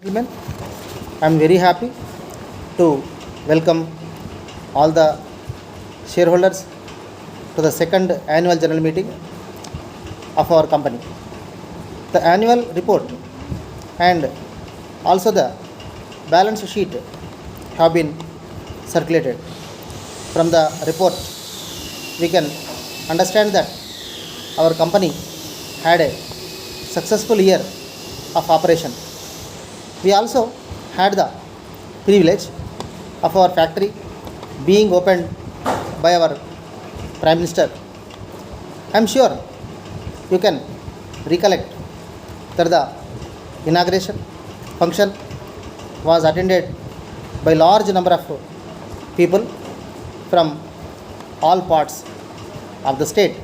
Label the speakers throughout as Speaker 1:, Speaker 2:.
Speaker 1: Gentlemen, I am very happy to welcome all the shareholders to the second annual general meeting of our company. The annual report and also the balance sheet have been circulated. From the report, we can understand that our company had a successful year of operation. We also had the privilege of our factory being opened by our Prime Minister. I am sure you can recollect that the inauguration function was attended by large number of people from all parts of the state,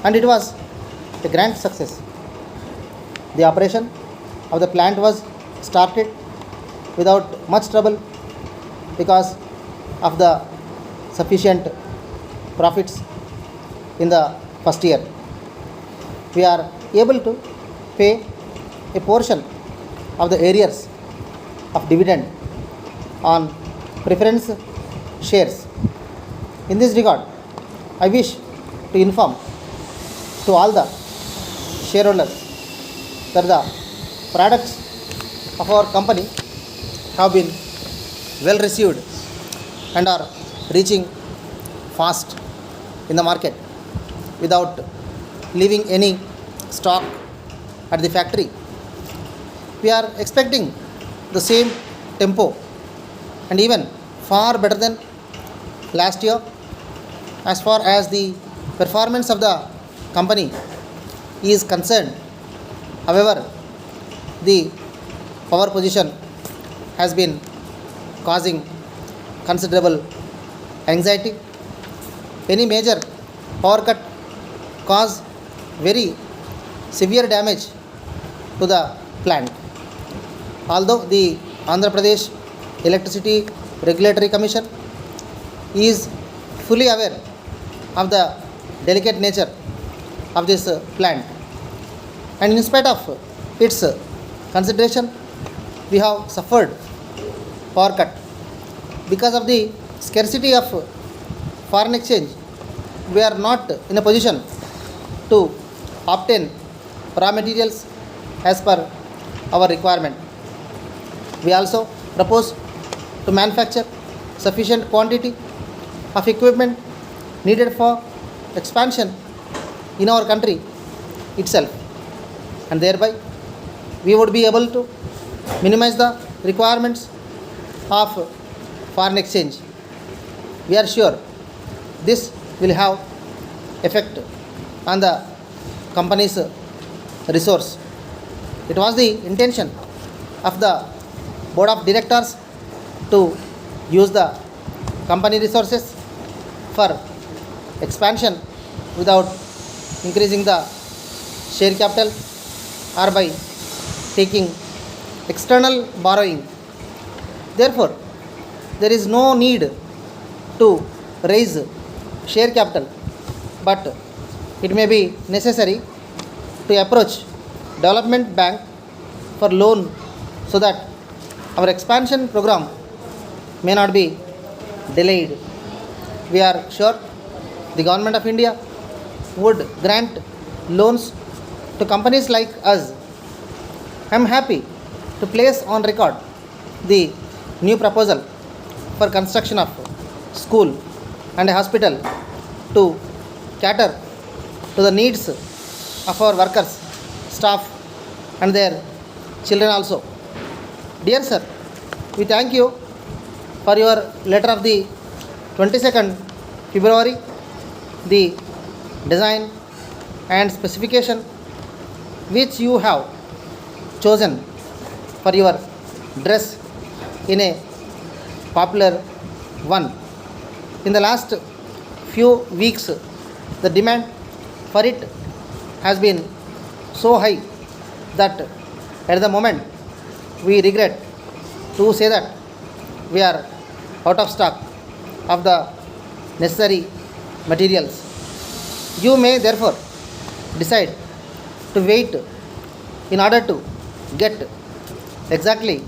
Speaker 1: and it was a grand success. The operation of the plant was started without much trouble because of the sufficient profits in the first year. We are able to pay a portion of the arrears of dividend on preference shares. In this regard, I wish to inform to all the shareholders that the products of our company have been well received and are reaching fast in the market without leaving any stock at the factory. We are expecting the same tempo and even far better than last year as far as the performance of the company is concerned. However, the power position has been causing considerable anxiety. Any major power cut cause very severe damage to the plant. Although the Andhra Pradesh Electricity Regulatory Commission is fully aware of the delicate nature of this plant, and in spite of its consideration, we have suffered power cut because of the scarcity of foreign exchange. We are not in a position to obtain raw materials as per our requirement. We also propose to manufacture sufficient quantity of equipment needed for expansion in our country itself, and thereby we would be able to minimize the requirements of foreign exchange. We are sure this will have effect on the company's resource. It was the intention of the board of directors to use the company resources for expansion without increasing the share capital or by taking external borrowing. Therefore, there is no need to raise share capital, but it may be necessary to approach development bank for loan so that our expansion program may not be delayed. We are sure the government of India would grant loans to companies like us. I am happy to place on record the new proposal for construction of school and a hospital to cater to the needs of our workers, staff, and their children also. Dear sir, we thank you for your letter of the 22nd February. The design and specification which you have chosen for your dress in a popular one. In the last few weeks, the demand for it has been so high that at the moment we regret to say that we are out of stock of the necessary materials. You may therefore decide to wait in order to get exactly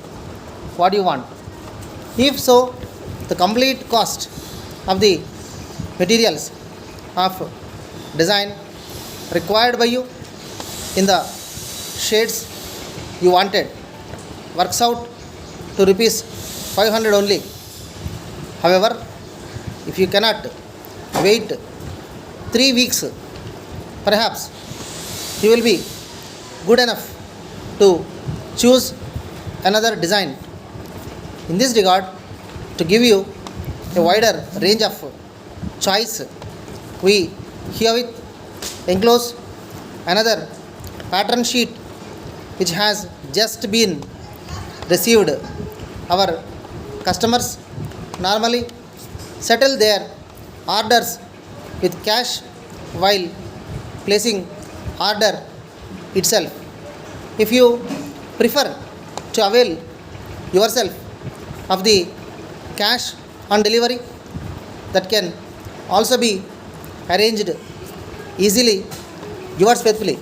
Speaker 1: what you want? If so, the complete cost of the materials of design required by you in the shades you wanted works out to rupees 500 only. However, if you cannot wait 3 weeks, perhaps you will be good enough to choose another design. In this regard, to give you a wider range of choice, we herewith enclose another pattern sheet which has just been received. Our customers normally settle their orders with cash while placing order itself. If you prefer to avail yourself of the cash on delivery, that can also be arranged easily. Yours faithfully,